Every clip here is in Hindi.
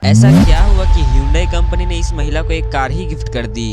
ऐसा क्या हुआ कि Hyundai कंपनी ने इस महिला को एक कार ही गिफ्ट कर दी।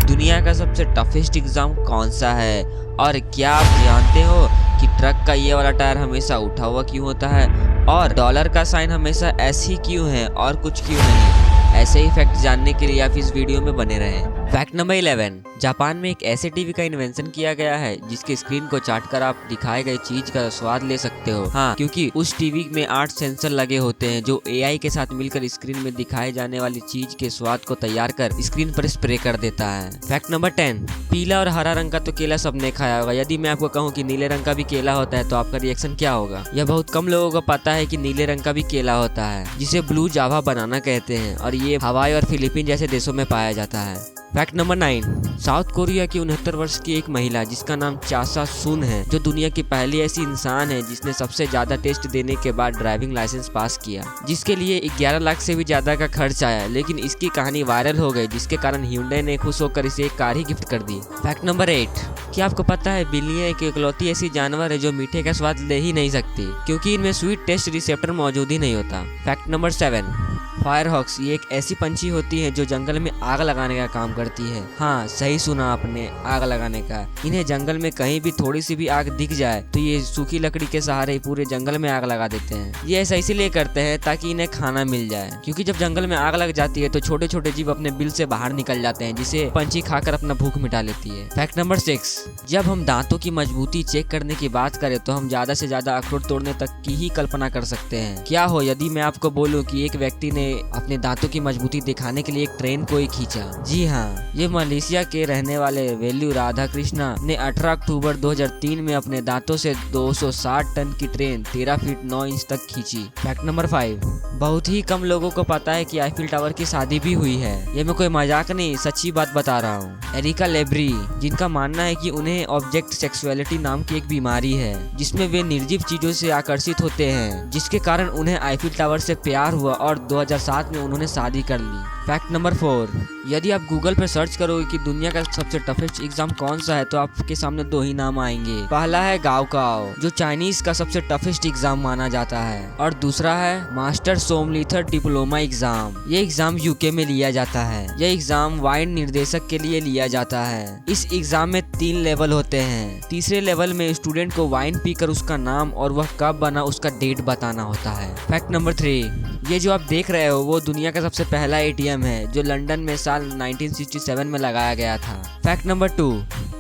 दुनिया का सबसे टफेस्ट एग्जाम कौन सा है और क्या आप जानते हो कि ट्रक का ये वाला टायर हमेशा उठा हुआ क्यों होता है और डॉलर का साइन हमेशा ऐसे ही क्यों है और कुछ क्यों नहीं। ऐसे ही फैक्ट जानने के लिए आप इस वीडियो में बने रहें। फैक्ट नंबर 11, जापान में एक ऐसे टीवी का इन्वेंशन किया गया है जिसके स्क्रीन को चाटकर आप दिखाए गए चीज का स्वाद ले सकते हो। हाँ, क्योंकि उस टीवी में 8 सेंसर लगे होते हैं जो एआई के साथ मिलकर स्क्रीन में दिखाए जाने वाली चीज के स्वाद को तैयार कर स्क्रीन पर स्प्रे कर देता है। फैक्ट नंबर 10, पीला और हरा रंग का तो केला सबने खाया होगा। यदि मैं आपको कहूँ कि नीले रंग का भी केला होता है तो आपका रिएक्शन क्या होगा? यह बहुत कम लोगों को पता है कि नीले रंग का भी केला होता है जिसे ब्लू जावा बनाना कहते हैं और ये हवाई और फिलीपीन जैसे देशों में पाया जाता है। फैक्ट नंबर 9, साउथ कोरिया की 69 वर्ष की एक महिला जिसका नाम चासा सुन है, जो दुनिया की पहली ऐसी इंसान है जिसने सबसे ज्यादा टेस्ट देने के बाद ड्राइविंग लाइसेंस पास किया, जिसके लिए 11 लाख से भी ज्यादा का खर्च आया। लेकिन इसकी कहानी वायरल हो गई जिसके कारण Hyundai ने खुश होकर इसे एक कार ही गिफ्ट कर दी। फैक्ट नंबर 8, क्या आपको पता है बिल्लियां एक इकलौती ऐसी जानवर है जो मीठे का स्वाद ले ही नहीं सकती क्योंकि इनमें स्वीट टेस्ट रिसेप्टर मौजूद ही नहीं होता। फैक्ट नंबर 7, फायर हॉक्स ये एक ऐसी पंछी होती है जो जंगल में आग लगाने का काम करती है। हाँ, सही सुना आपने, आग लगाने का। इन्हें जंगल में कहीं भी थोड़ी सी भी आग दिख जाए तो ये सूखी लकड़ी के सहारे पूरे जंगल में आग लगा देते हैं। ये ऐसा इसीलिए करते हैं ताकि इन्हें खाना मिल जाए, क्योंकि जब जंगल में आग लग जाती है तो छोटे छोटे जीव अपने बिल से बाहर निकल जाते हैं जिसे पंछी खाकर अपना भूख मिटा लेती है। फैक्ट नंबर 6, जब हम दांतों की मजबूती चेक करने की बात करें तो हम ज्यादा से ज्यादा अखरोट तोड़ने तक की ही कल्पना कर सकते हैं। क्या हो यदि मैं आपको बोलूं कि एक व्यक्ति ने अपने दांतों की मजबूती दिखाने के लिए एक ट्रेन को ही खींचा। जी हाँ, ये मलेशिया के रहने वाले वेल्लू राधाकृष्णा ने 18 अक्टूबर 2003 में अपने दांतों से 260 टन की ट्रेन 13 फीट 9 इंच तक खींची। फैक्ट नंबर 5, बहुत ही कम लोगों को पता है कि आईफिल टावर की शादी भी हुई है। ये मैं कोई मजाक नहीं, सच्ची बात बता रहा हूँ। एरिका लेब्री, जिनका मानना है कि उन्हें ऑब्जेक्ट सेक्सुअलिटी नाम की एक बीमारी है जिसमें वे निर्जीव चीजों से आकर्षित होते हैं, जिसके कारण उन्हें आईफिल टावर से प्यार हुआ और 2007 में उन्होंने शादी कर ली। फैक्ट नंबर 4, यदि आप गूगल पर सर्च करोगे कि दुनिया का सबसे टफेस्ट एग्जाम कौन सा है तो आपके सामने 2 ही नाम आएंगे। पहला है गाओकाओ जो चाइनीज का सबसे टफेस्ट एग्जाम माना जाता है और दूसरा है मास्टर सोमलिथर डिप्लोमा एग्जाम। ये एग्जाम यूके में लिया जाता है। यह एग्जाम वाइन निर्देशक के लिए लिया जाता है। इस एग्जाम में 3 लेवल होते हैं। तीसरे लेवल में स्टूडेंट को वाइन पीकर उसका नाम और वह कब बना उसका डेट बताना होता है। फैक्ट नंबर 3, ये जो आप देख रहे हो वो दुनिया का सबसे पहला एटीएम है जो लंदन में साल 1967 में लगाया गया था। फैक्ट नंबर 2,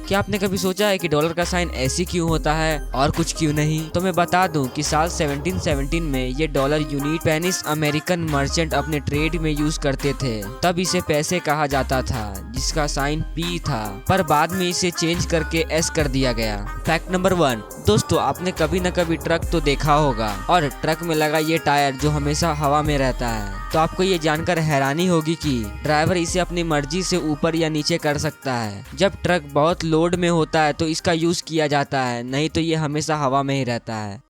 क्या आपने कभी सोचा है कि डॉलर का साइन ऐसी क्यों होता है और कुछ क्यों नहीं? तो मैं बता दूं कि साल 1717 में ये dollar unit Spanish American merchant अपने ट्रेड में यूज करते थे। तब इसे पैसे कहा जाता था जिसका साइन पी था, पर बाद में इसे चेंज करके एस कर दिया गया। फैक्ट नंबर 1, दोस्तों आपने कभी न कभी ट्रक तो देखा होगा और ट्रक में लगा ये टायर जो हमेशा हवा में रहता है, तो आपको ये जानकर हैरानी होगी कि ड्राइवर इसे अपनी मर्जी से ऊपर या नीचे कर सकता है। जब ट्रक बहुत लोड में होता है तो इसका यूज किया जाता है, नहीं तो ये हमेशा हवा में ही रहता है।